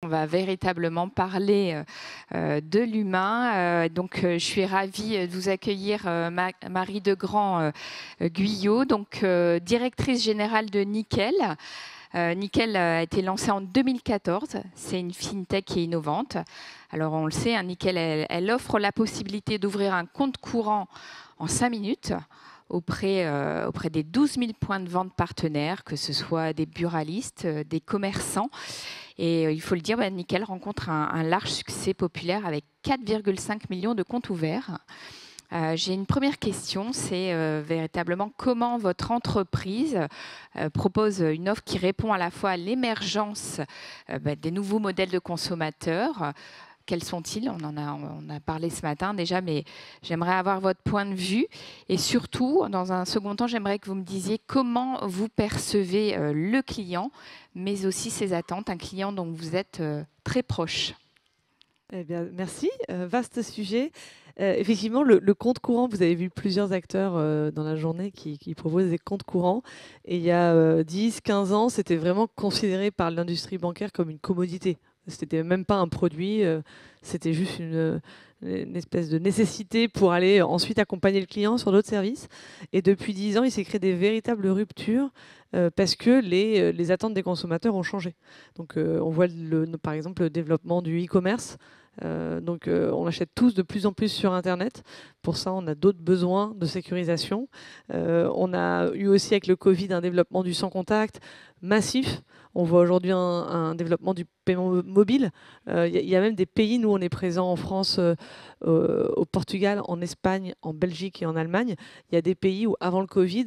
on va véritablement parler de l'humain. Donc, je suis ravie de vous accueillir, Marie Degrand Guyot, donc directrice générale de Nickel. Nickel a été lancé en 2014. C'est une fintech qui est innovante. Alors, on le sait, hein, Nickel, elle offre la possibilité d'ouvrir un compte courant en 5 minutes auprès des 12 000 points de vente partenaires, que ce soit des buralistes, des commerçants. Et il faut le dire, Nickel rencontre un large succès populaire avec 4,5 millions de comptes ouverts. J'ai une première question, c'est véritablement comment votre entreprise propose une offre qui répond à la fois à l'émergence des nouveaux modèles de consommateurs. Quels sont-ils? On a parlé ce matin déjà, mais j'aimerais avoir votre point de vue. Et surtout, dans un second temps, j'aimerais que vous me disiez comment vous percevez le client, mais aussi ses attentes, un client dont vous êtes très proche. Eh bien, merci. Vaste sujet. Effectivement, le compte courant, vous avez vu plusieurs acteurs dans la journée qui proposent des comptes courants. Et il y a 10, 15 ans, c'était vraiment considéré par l'industrie bancaire comme une commodité. C'était même pas un produit, c'était juste une espèce de nécessité pour aller ensuite accompagner le client sur d'autres services. Et depuis 10 ans, il s'est créé des véritables ruptures parce que les attentes des consommateurs ont changé. Donc on voit par exemple le développement du e-commerce. On achète tous de plus en plus sur Internet. Pour ça, on a d'autres besoins de sécurisation. On a eu aussi avec le Covid un développement du sans contact massif. On voit aujourd'hui un développement du paiement mobile. Il y a même des pays, nous on est présents en France, au Portugal, en Espagne, en Belgique et en Allemagne. Il y a des pays où avant le Covid,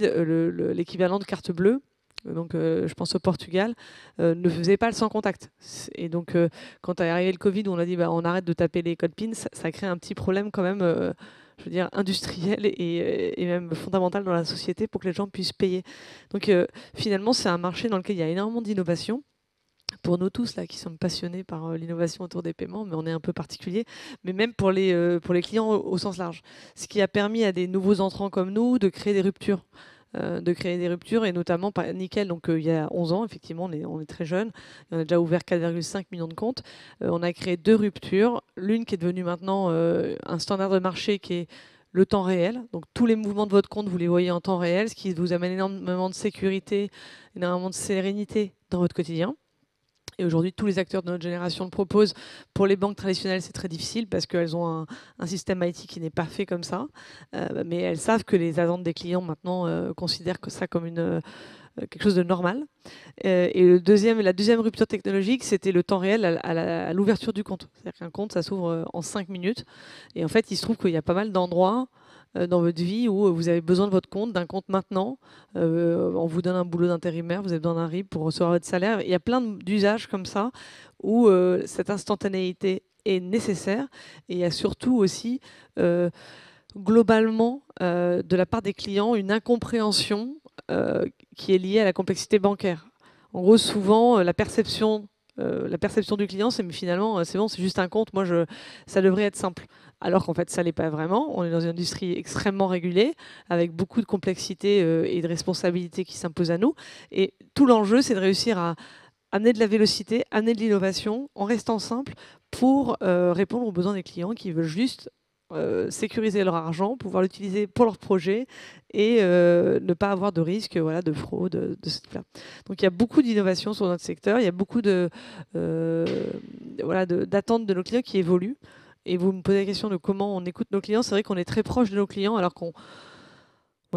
l'équivalent de carte bleue, donc je pense au Portugal, ne faisait pas le sans contact. Et donc quand est arrivé le Covid, où on a dit on arrête de taper les codes PIN, ça crée un petit problème quand même, je veux dire, industriel et même fondamental dans la société pour que les gens puissent payer. Donc finalement, c'est un marché dans lequel il y a énormément d'innovation. Pour nous tous là qui sommes passionnés par l'innovation autour des paiements, mais on est un peu particulier, mais même pour les clients au sens large. Ce qui a permis à des nouveaux entrants comme nous de créer des ruptures. Et notamment par Nickel, donc il y a 11 ans, effectivement, on est très jeune, on a déjà ouvert 4,5 millions de comptes. On a créé 2 ruptures, l'une qui est devenue maintenant un standard de marché qui est le temps réel. Donc tous les mouvements de votre compte, vous les voyez en temps réel, ce qui vous amène énormément de sécurité, énormément de sérénité dans votre quotidien. Et aujourd'hui, tous les acteurs de notre génération le proposent. Pour les banques traditionnelles, c'est très difficile parce qu'elles ont un système IT qui n'est pas fait comme ça. Mais elles savent que les attentes des clients maintenant considèrent que ça comme quelque chose de normal. Et la deuxième rupture technologique, c'était le temps réel à l'ouverture du compte. C'est-à-dire qu'un compte, ça s'ouvre en 5 minutes. Et en fait, il se trouve qu'il y a pas mal d'endroits dans votre vie où vous avez besoin de votre compte, d'un compte maintenant. On vous donne un boulot d'intérimaire, vous avez besoin d'un RIB pour recevoir votre salaire. Il y a plein d'usages comme ça où cette instantanéité est nécessaire. Et il y a surtout aussi, globalement, de la part des clients, une incompréhension qui est liée à la complexité bancaire. En gros, souvent, la perception du client, c'est mais finalement, c'est bon, c'est juste un compte. Ça devrait être simple. Alors qu'en fait, ça l'est pas vraiment. On est dans une industrie extrêmement régulée, avec beaucoup de complexité et de responsabilités qui s'imposent à nous. Et tout l'enjeu, c'est de réussir à amener de la vélocité, amener de l'innovation, en restant simple, pour répondre aux besoins des clients qui veulent juste sécuriser leur argent, pouvoir l'utiliser pour leur projet et ne pas avoir de risque de fraude de ce type-là. Donc il y a beaucoup d'innovations sur notre secteur, il y a beaucoup d'attentes de nos clients qui évoluent. Et vous me posez la question de comment on écoute nos clients. C'est vrai qu'on est très proche de nos clients alors qu'on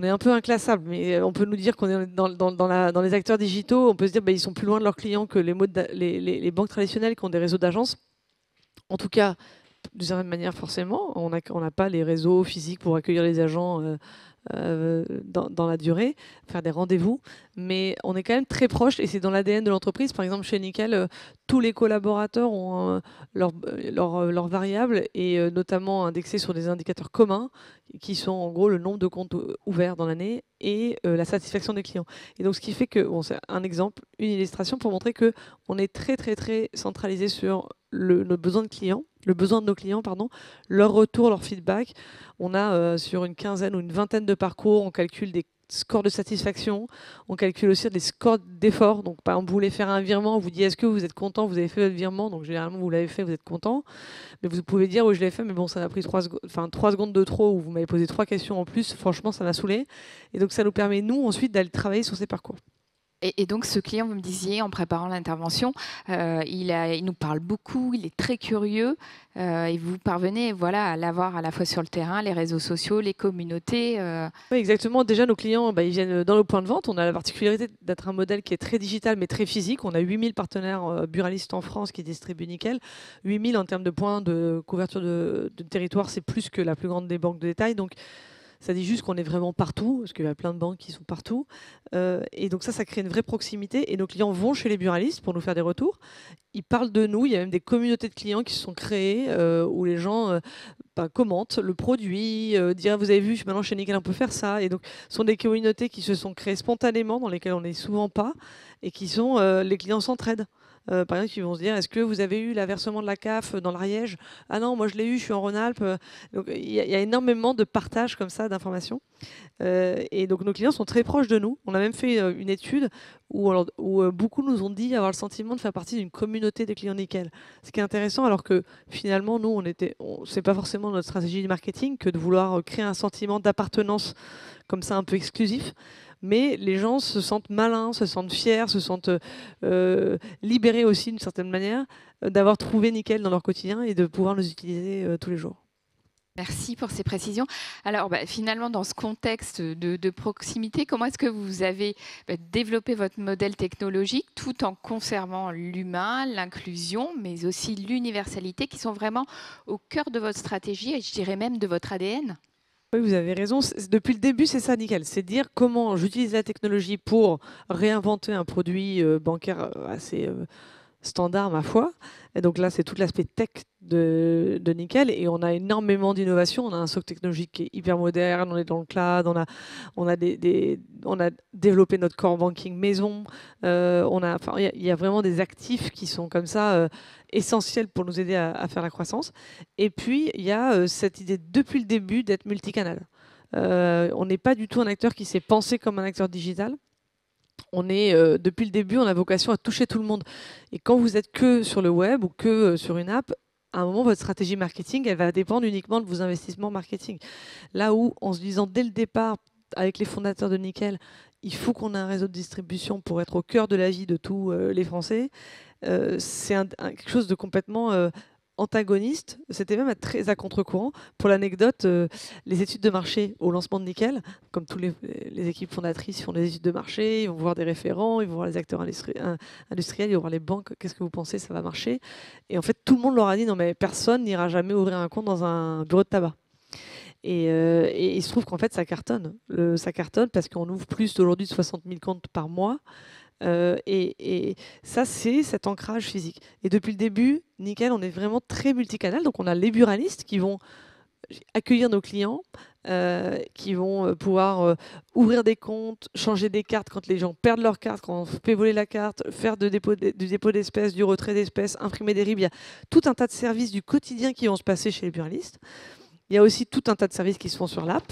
est un peu inclassable, mais on peut nous dire qu'on est dans les acteurs digitaux, on peut se dire ils sont plus loin de leurs clients que les banques traditionnelles qui ont des réseaux d'agences. En tout cas, d'une certaine manière, forcément, on n'a pas les réseaux physiques pour accueillir les agents dans la durée, faire des rendez-vous, mais on est quand même très proche et c'est dans l'ADN de l'entreprise. Par exemple, chez Nickel, tous les collaborateurs ont leurs variables et notamment indexées sur des indicateurs communs qui sont en gros le nombre de comptes ouverts dans l'année et la satisfaction des clients. Et donc, ce qui fait que, c'est un exemple, une illustration pour montrer qu'on est très, très, très centralisé sur nos besoins de clients, le besoin de nos clients, leur retour, leur feedback. On a sur une quinzaine ou une vingtaine de parcours, on calcule des scores de satisfaction, on calcule aussi des scores d'effort. Donc, par exemple, vous voulez faire un virement, on vous dit est-ce que vous êtes content, vous avez fait votre virement, donc généralement vous l'avez fait, vous êtes content. Mais vous pouvez dire oui, je l'ai fait, mais bon, ça m'a pris 3 secondes de trop, ou vous m'avez posé 3 questions en plus, franchement, ça m'a saoulé. Et donc, ça nous permet, nous, ensuite, d'aller travailler sur ces parcours. Et donc, ce client, vous me disiez, en préparant l'intervention, il nous parle beaucoup, il est très curieux, et vous parvenez à l'avoir à la fois sur le terrain, les réseaux sociaux, les communautés. Oui, exactement. Déjà, nos clients, ils viennent dans le point de vente. On a la particularité d'être un modèle qui est très digital, mais très physique. On a 8000 partenaires buralistes en France qui distribuent Nickel. 8000 en termes de points de couverture de territoire, c'est plus que la plus grande des banques de détail. Donc, ça dit juste qu'on est vraiment partout, parce qu'il y a plein de banques qui sont partout. Et donc ça crée une vraie proximité. Et nos clients vont chez les buralistes pour nous faire des retours. Ils parlent de nous. Il y a même des communautés de clients qui se sont créées où les gens commentent le produit, dire vous avez vu, maintenant chez Nickel on peut faire ça. Et donc ce sont des communautés qui se sont créées spontanément, dans lesquelles on n'est souvent pas, et qui sont les clients s'entraident. Par exemple, ils vont se dire est-ce que vous avez eu l'aversement de la CAF dans l'Ariège? Ah non, moi je l'ai eu, je suis en Rhône-Alpes. Donc il y a énormément de partage comme ça d'informations. Et donc nos clients sont très proches de nous. On a même fait une étude où beaucoup nous ont dit avoir le sentiment de faire partie d'une communauté des clients Nickel. Ce qui est intéressant, alors que finalement nous, c'est pas forcément notre stratégie de marketing que de vouloir créer un sentiment d'appartenance comme ça un peu exclusif. Mais les gens se sentent malins, se sentent fiers, se sentent libérés aussi d'une certaine manière d'avoir trouvé Nickel dans leur quotidien et de pouvoir nous utiliser tous les jours. Merci pour ces précisions. Alors, finalement, dans ce contexte de proximité, comment est-ce que vous avez développé votre modèle technologique tout en conservant l'humain, l'inclusion, mais aussi l'universalité qui sont vraiment au cœur de votre stratégie et je dirais même de votre ADN? Oui, vous avez raison. Depuis le début, c'est ça, Nickel. C'est dire comment j'utilise la technologie pour réinventer un produit bancaire assez standard, ma foi. Et donc là, c'est tout l'aspect tech de Nickel. Et on a énormément d'innovations. On a un socle technologique qui est hyper moderne. On est dans le cloud. On a développé notre core banking maison. Il y a vraiment des actifs qui sont comme ça essentiels pour nous aider à faire la croissance. Et puis, il y a cette idée depuis le début d'être multicanal. On n'est pas du tout un acteur qui s'est pensé comme un acteur digital. Depuis le début, on a vocation à toucher tout le monde. Et quand vous êtes que sur le web ou que sur une app, à un moment, votre stratégie marketing, elle va dépendre uniquement de vos investissements marketing. Là où, en se disant dès le départ, avec les fondateurs de Nickel, il faut qu'on ait un réseau de distribution pour être au cœur de la vie de tous les Français, c'est quelque chose de complètement antagoniste. C'était même très à contre-courant. Pour l'anecdote, les études de marché au lancement de Nickel, comme toutes les équipes fondatrices font des études de marché, ils vont voir des référents, ils vont voir les acteurs industriels, ils vont voir les banques, qu'est-ce que vous pensez, ça va marcher? Et en fait, tout le monde leur a dit non mais personne n'ira jamais ouvrir un compte dans un bureau de tabac. Et il se trouve qu'en fait, ça cartonne. Ça cartonne parce qu'on ouvre plus aujourd'hui de 60 000 comptes par mois. Et ça, c'est cet ancrage physique. Et depuis le début, Nickel, on est vraiment très multicanal. Donc, on a les buralistes qui vont accueillir nos clients, qui vont pouvoir ouvrir des comptes, changer des cartes quand les gens perdent leur carte, quand on fait voler la carte, faire du dépôt d'espèces, du retrait d'espèces, imprimer des RIB. Il y a tout un tas de services du quotidien qui vont se passer chez les buralistes. Il y a aussi tout un tas de services qui se font sur l'app.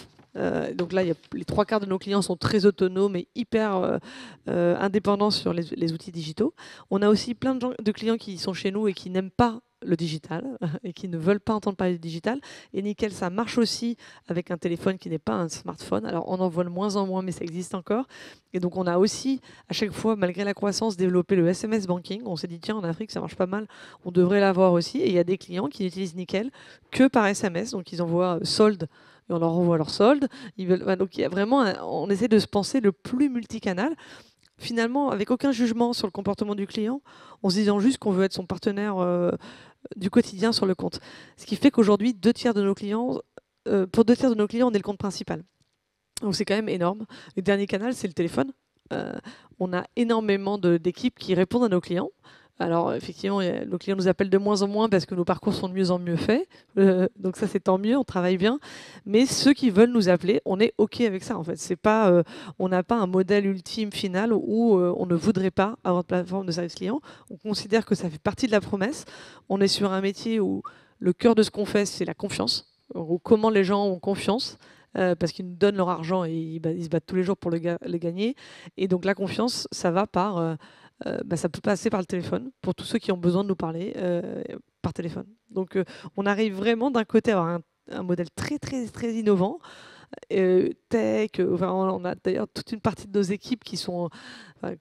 Donc là, les 3 quarts de nos clients sont très autonomes et hyper indépendants sur les outils digitaux. On a aussi plein de clients qui sont chez nous et qui n'aiment pas le digital et qui ne veulent pas entendre parler du digital. Et Nickel, ça marche aussi avec un téléphone qui n'est pas un smartphone. Alors on en voit de moins en moins, mais ça existe encore. Et donc on a aussi, à chaque fois, malgré la croissance, développé le SMS banking. On s'est dit, tiens, en Afrique, ça marche pas mal, on devrait l'avoir aussi. Et il y a des clients qui n'utilisent Nickel que par SMS. Donc ils envoient solde et on leur renvoie leur solde. Donc il y a vraiment, on essaie de se penser le plus multicanal. Finalement, avec aucun jugement sur le comportement du client, en se disant juste qu'on veut être son partenaire du quotidien sur le compte. Ce qui fait qu'aujourd'hui, pour 2 tiers de nos clients, on est le compte principal. Donc c'est quand même énorme. Le dernier canal, c'est le téléphone. On a énormément d'équipes qui répondent à nos clients. Alors effectivement, nos clients nous appellent de moins en moins parce que nos parcours sont de mieux en mieux faits. Donc ça, c'est tant mieux, on travaille bien. Mais ceux qui veulent nous appeler, on est OK avec ça en fait. C'est pas, on n'a pas un modèle ultime final où on ne voudrait pas avoir de plateforme de service client. On considère que ça fait partie de la promesse. On est sur un métier où le cœur de ce qu'on fait, c'est la confiance. Comment les gens ont confiance. parce qu'ils nous donnent leur argent et ils se battent tous les jours pour le gagner. Et donc la confiance, ça va ça peut passer par le téléphone pour tous ceux qui ont besoin de nous parler par téléphone. Donc on arrive vraiment d'un côté à avoir un modèle très très très innovant. Tech, on a d'ailleurs toute une partie de nos équipes qui sont,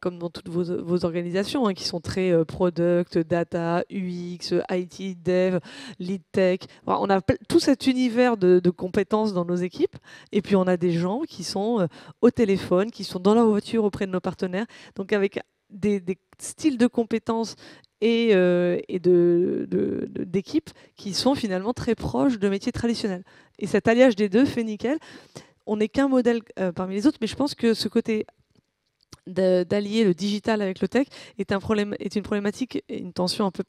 comme dans toutes vos organisations, hein, qui sont très product, data, UX, IT, dev, lead tech. On a tout cet univers de compétences dans nos équipes. Et puis on a des gens qui sont au téléphone, qui sont dans leur voiture auprès de nos partenaires. Donc avec des styles de compétences et d'équipes qui sont finalement très proches de métiers traditionnels. Et cet alliage des deux fait nickel. On n'est qu'un modèle parmi les autres, mais je pense que ce côté d'allier le digital avec le tech est une problématique et une tension un peu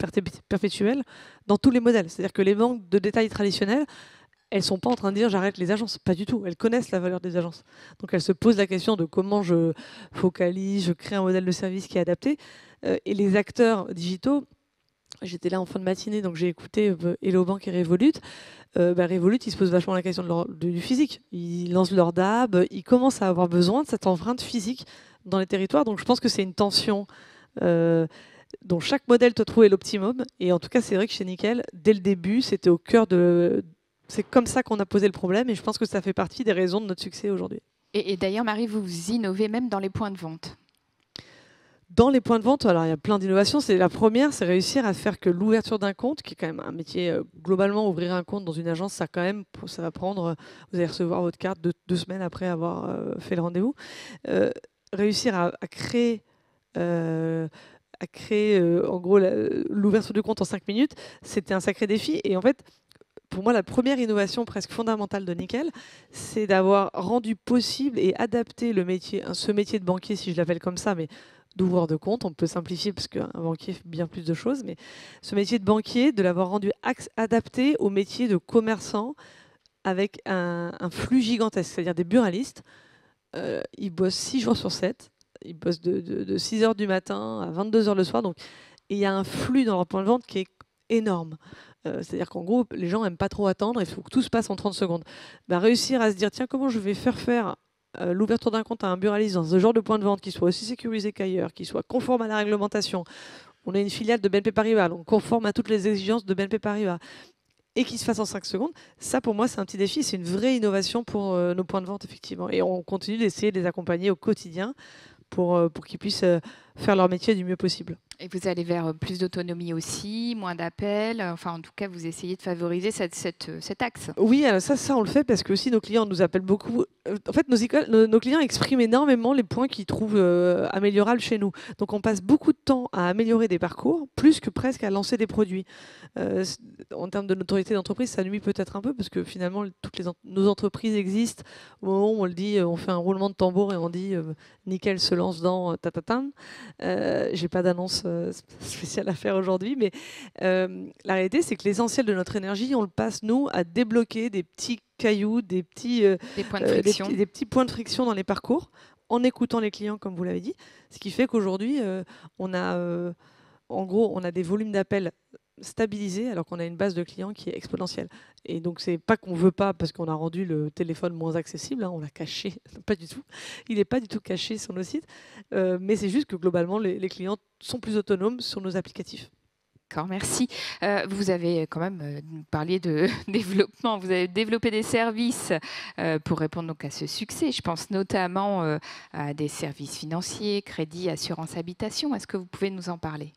perpétuelle dans tous les modèles. C'est-à-dire que les banques de détail traditionnelles, elles ne sont pas en train de dire j'arrête les agences, pas du tout. Elles connaissent la valeur des agences. Donc elles se posent la question de comment je focalise, je crée un modèle de service qui est adapté. Et les acteurs digitaux, j'étais là en fin de matinée, donc j'ai écouté Hello Bank et Revolut. Revolut, ils se posent vachement la question du physique. Ils lancent leur DAB, ils commencent à avoir besoin de cette empreinte physique dans les territoires. Donc je pense que c'est une tension dont chaque modèle doit trouver l'optimum. Et en tout cas, c'est vrai que chez Nickel, dès le début, c'était au cœur de... C'est comme ça qu'on a posé le problème et je pense que ça fait partie des raisons de notre succès aujourd'hui. Et d'ailleurs, Marie, vous innovez même dans les points de vente. Dans les points de vente, alors il y a plein d'innovations. La première, c'est réussir à faire que l'ouverture d'un compte, qui est quand même un métier, globalement, ouvrir un compte dans une agence, ça va prendre, vous allez recevoir votre carte 2 semaines après avoir fait le rendez-vous. Réussir à créer en gros l'ouverture du compte en 5 minutes, c'était un sacré défi. Et en fait, pour moi, la première innovation presque fondamentale de Nickel, c'est d'avoir rendu possible et adapté ce métier de banquier, si je l'appelle comme ça, mais d'ouvreur de compte, on peut simplifier parce qu'un banquier fait bien plus de choses, mais ce métier de banquier, de l'avoir rendu adapté au métier de commerçant avec un flux gigantesque, c'est-à-dire des buralistes. Ils bossent 6 jours sur 7, ils bossent de 6 heures du matin à 22 heures le soir, donc il y a un flux dans leur point de vente qui est énorme. C'est-à-dire qu'en gros, les gens n'aiment pas trop attendre, il faut que tout se passe en 30 secondes. Réussir à se dire, tiens, comment je vais faire l'ouverture d'un compte à un buraliste dans ce genre de point de vente qui soit aussi sécurisé qu'ailleurs, qui soit conforme à la réglementation. On est une filiale de BNP Paribas, donc conforme à toutes les exigences de BNP Paribas, et qui se fasse en 5 secondes. Ça, pour moi, c'est un petit défi, c'est une vraie innovation pour nos points de vente, effectivement. Et on continue d'essayer de les accompagner au quotidien pour qu'ils puissent faire leur métier du mieux possible. Et vous allez vers plus d'autonomie aussi, moins d'appels. Enfin, en tout cas, vous essayez de favoriser cet axe. Oui, alors ça, on le fait parce que aussi nos clients nous appellent beaucoup. En fait, nos clients expriment énormément les points qu'ils trouvent améliorables chez nous. Donc, on passe beaucoup de temps à améliorer des parcours, plus que presque à lancer des produits. En termes de notoriété d'entreprise, ça nuit peut-être un peu parce que finalement, nos entreprises existent au moment où on le dit, on fait un roulement de tambour et on dit Nickel se lance dans tatatan. J'ai pas d'annonce spéciale à faire aujourd'hui, mais la réalité, c'est que l'essentiel de notre énergie, on le passe, nous, à débloquer des petits cailloux, des petits points de friction. des petits points de friction dans les parcours, en écoutant les clients, comme vous l'avez dit. Ce qui fait qu'aujourd'hui, on a des volumes d'appels stabilisés, alors qu'on a une base de clients qui est exponentielle. Et donc, c'est pas qu'on veut pas, parce qu'on a rendu le téléphone moins accessible, hein, on l'a caché, pas du tout. Il n'est pas du tout caché sur nos sites, mais c'est juste que globalement, les clients sont plus autonomes sur nos applicatifs. D'accord, merci. Vous avez quand même parlé de développement. Vous avez développé des services pour répondre donc à ce succès. Je pense notamment à des services financiers, crédit, assurance, habitation. Est-ce que vous pouvez nous en parler?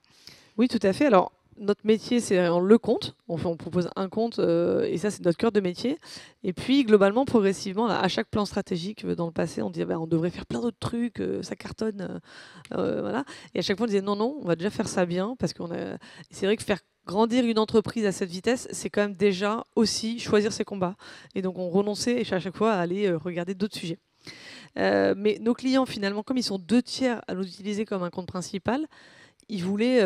Oui, tout à fait. Alors, notre métier, c'est le compte. On propose un compte et ça, c'est notre cœur de métier. Et puis, globalement, progressivement, à chaque plan stratégique dans le passé, on disait on devrait faire plein d'autres trucs, ça cartonne. Voilà. Et à chaque fois, on disait non, on va déjà faire ça bien. Parce c'est vrai que faire grandir une entreprise à cette vitesse, c'est quand même déjà aussi choisir ses combats. Et donc, on renonçait à chaque fois à aller regarder d'autres sujets. Mais nos clients, finalement, comme ils sont 2/3 à nous utiliser comme un compte principal, ils voulaient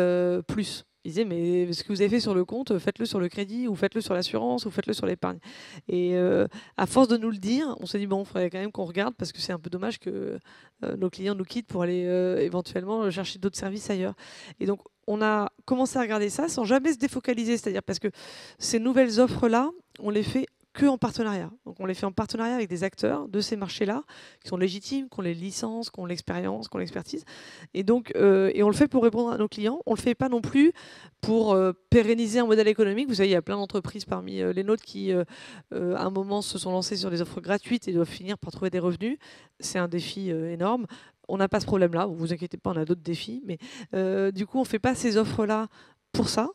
plus. Ils disaient, mais ce que vous avez fait sur le compte, faites-le sur le crédit, ou faites-le sur l'assurance, ou faites-le sur l'épargne. Et à force de nous le dire, on s'est dit, il faudrait quand même qu'on regarde, parce que c'est un peu dommage que nos clients nous quittent pour aller éventuellement chercher d'autres services ailleurs. Et donc, on a commencé à regarder ça sans jamais se défocaliser. C'est-à-dire parce que ces nouvelles offres-là, on les fait qu'en partenariat. Donc on les fait en partenariat avec des acteurs de ces marchés-là, qui sont légitimes, qui ont les licences, qui ont l'expérience, qui ont l'expertise. Et donc, et on le fait pour répondre à nos clients. On ne le fait pas non plus pour pérenniser un modèle économique. Vous savez, il y a plein d'entreprises parmi les nôtres qui, à un moment, se sont lancées sur des offres gratuites et doivent finir par trouver des revenus. C'est un défi énorme. On n'a pas ce problème-là. Vous vous inquiétez pas, on a d'autres défis. Mais du coup, on ne fait pas ces offres-là pour ça.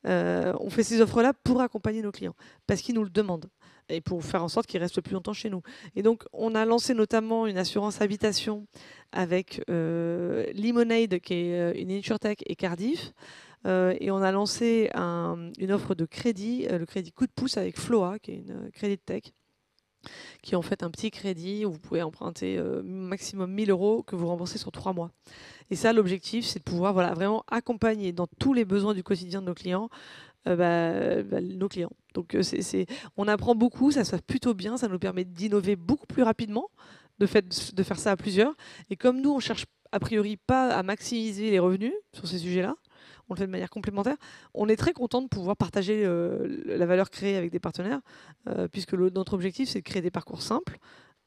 On fait ces offres-là pour accompagner nos clients, parce qu'ils nous le demandent, et pour faire en sorte qu'ils restent plus longtemps chez nous. Et donc, on a lancé notamment une assurance habitation avec Lemonade, qui est une insurtech, et Cardiff. Et on a lancé une offre de crédit, le crédit coup de pouce avec Floa, qui est une crédit tech, qui est en fait un petit crédit où vous pouvez emprunter maximum 1 000 € que vous remboursez sur 3 mois. Et ça, l'objectif, c'est de pouvoir vraiment accompagner dans tous les besoins du quotidien de nos clients, nos clients. Donc on apprend beaucoup, ça se passe plutôt bien, ça nous permet d'innover beaucoup plus rapidement, de faire ça à plusieurs. Et comme nous, on cherche a priori pas à maximiser les revenus sur ces sujets-là, on le fait de manière complémentaire. On est très content de pouvoir partager la valeur créée avec des partenaires, puisque notre objectif, c'est de créer des parcours simples,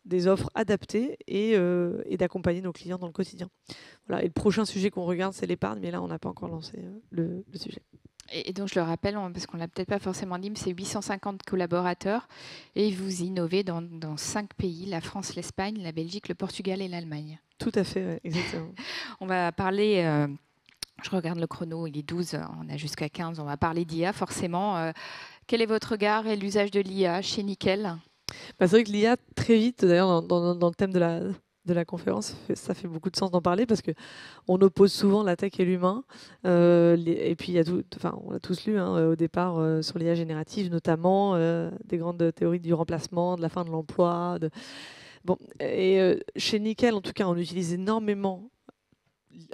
des offres adaptées et d'accompagner nos clients dans le quotidien. Voilà. Et le prochain sujet qu'on regarde, c'est l'épargne, mais là, on n'a pas encore lancé le sujet. Et donc, je le rappelle, parce qu'on ne l'a peut-être pas forcément dit, mais c'est 850 collaborateurs et vous innovez dans 5 pays, la France, l'Espagne, la Belgique, le Portugal et l'Allemagne. Tout à fait, ouais, exactement. On va parler... je regarde le chrono, il est 12, on a jusqu'à 15, on va parler d'IA forcément. Quel est votre regard et l'usage de l'IA chez Nickel ? C'est vrai que l'IA, très vite, d'ailleurs, dans le thème de la conférence, ça fait beaucoup de sens d'en parler parce qu'on oppose souvent la tech et l'humain. Et puis, on l'a tous lu au départ sur l'IA générative, notamment des grandes théories du remplacement, de la fin de l'emploi. Bon, et chez Nickel, en tout cas, on utilise énormément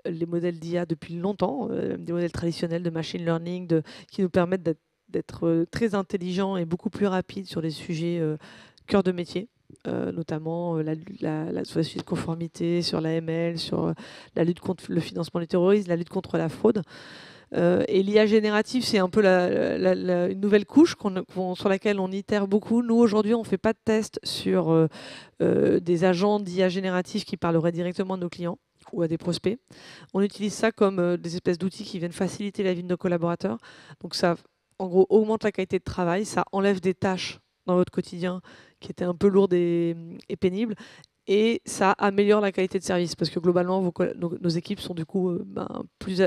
les modèles d'IA depuis longtemps, des modèles traditionnels de machine learning qui nous permettent d'être très intelligents et beaucoup plus rapides sur les sujets cœur de métier, notamment sur la suite de conformité, sur l'AML, sur la lutte contre le financement du terrorisme, la lutte contre la fraude. Et l'IA générative, c'est un peu une nouvelle couche sur laquelle on itère beaucoup. Nous, aujourd'hui, on ne fait pas de tests sur des agents d'IA générative qui parleraient directement à nos clients ou à des prospects. On utilise ça comme des espèces d'outils qui viennent faciliter la vie de nos collaborateurs. Donc ça, en gros, augmente la qualité de travail, ça enlève des tâches dans votre quotidien qui étaient un peu lourdes et pénibles, et ça améliore la qualité de service parce que globalement, nos équipes sont du coup plus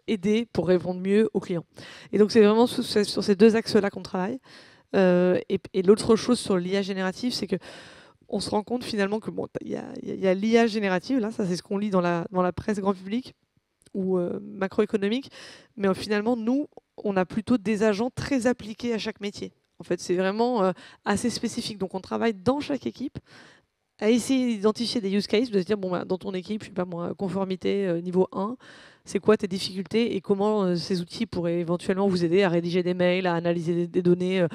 aidées pour répondre mieux aux clients. Et donc c'est vraiment sur ces deux axes-là qu'on travaille. Et l'autre chose sur l'IA générative, c'est que on se rend compte finalement que il y a l'IA générative, là, ça c'est ce qu'on lit dans la presse grand public ou macroéconomique, mais finalement, nous, on a plutôt des agents très appliqués à chaque métier. En fait, c'est vraiment assez spécifique. Donc, on travaille dans chaque équipe à essayer d'identifier des use cases, de se dire, dans ton équipe, je sais pas moi, conformité niveau 1, c'est quoi tes difficultés et comment ces outils pourraient éventuellement vous aider à rédiger des mails, à analyser des données,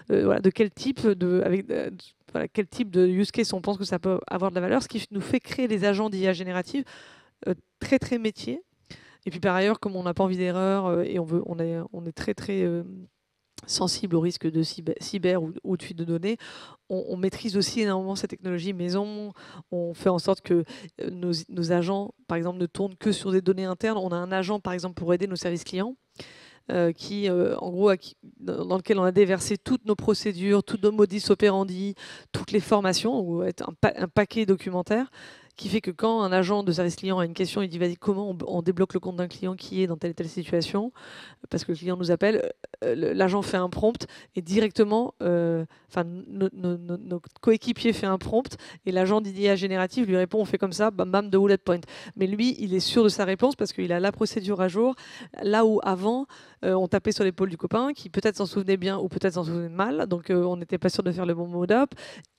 de quel type quel type de use case on pense que ça peut avoir de la valeur, ce qui nous fait créer des agents d'IA générative très très métiers. Et puis par ailleurs, comme on n'a pas envie d'erreur et on est très très sensible au risque de cyber ou de fuite de données, on maîtrise aussi énormément cette technologie maison. On fait en sorte que nos agents, par exemple, ne tournent que sur des données internes. On a un agent, par exemple, pour aider nos services clients, en gros, dans lequel on a déversé toutes nos procédures, tous nos modus operandi, toutes les formations, ou un paquet documentaire, qui fait que quand un agent de service client a une question, il dit vas-y, comment on débloque le compte d'un client qui est dans telle et telle situation, parce que le client nous appelle, l'agent fait un prompt et directement, notre coéquipier fait un prompt et l'agent d'IA générative lui répond on fait comme ça, bam bam, de bullet point. Mais lui, il est sûr de sa réponse parce qu'il a la procédure à jour, là où avant, on tapait sur l'épaule du copain qui peut-être s'en souvenait bien ou peut-être s'en souvenait mal, donc on n'était pas sûr de faire le bon mode up.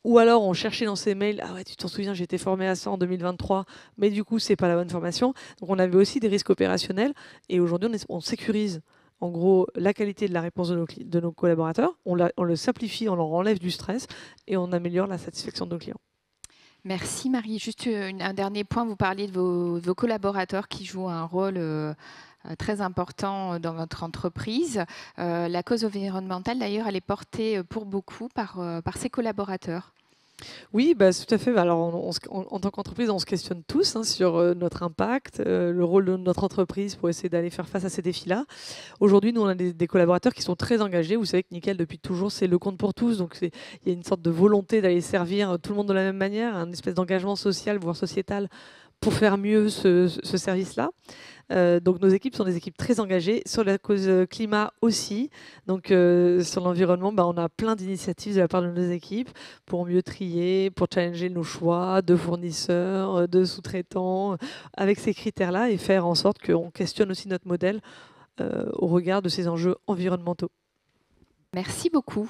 Ou alors on cherchait dans ses mails, ah ouais, tu t'en souviens, j'ai été formé à ça en 2023, mais du coup, c'est pas la bonne formation. Donc on avait aussi des risques opérationnels. Et aujourd'hui, on sécurise en gros la qualité de la réponse de nos collaborateurs, on le simplifie, on leur enlève du stress et on améliore la satisfaction de nos clients. Merci Marie. Juste un dernier point, vous parliez de vos collaborateurs qui jouent un rôle très important dans votre entreprise. La cause environnementale, d'ailleurs, elle est portée pour beaucoup par ses collaborateurs. Oui, bah, tout à fait. Bah, alors, en tant qu'entreprise, on se questionne tous sur notre impact, le rôle de notre entreprise pour essayer d'aller faire face à ces défis-là. Aujourd'hui, nous, on a des collaborateurs qui sont très engagés. Vous savez que Nickel, depuis toujours, c'est le compte pour tous. Donc, il y a une sorte de volonté d'aller servir tout le monde de la même manière, un espèce d'engagement social, voire sociétal, pour faire mieux ce service-là. Donc nos équipes sont des équipes très engagées sur la cause climat aussi. Donc sur l'environnement, on a plein d'initiatives de la part de nos équipes pour mieux trier, pour challenger nos choix de fournisseurs, de sous-traitants, avec ces critères-là et faire en sorte qu'on questionne aussi notre modèle au regard de ces enjeux environnementaux. Merci beaucoup.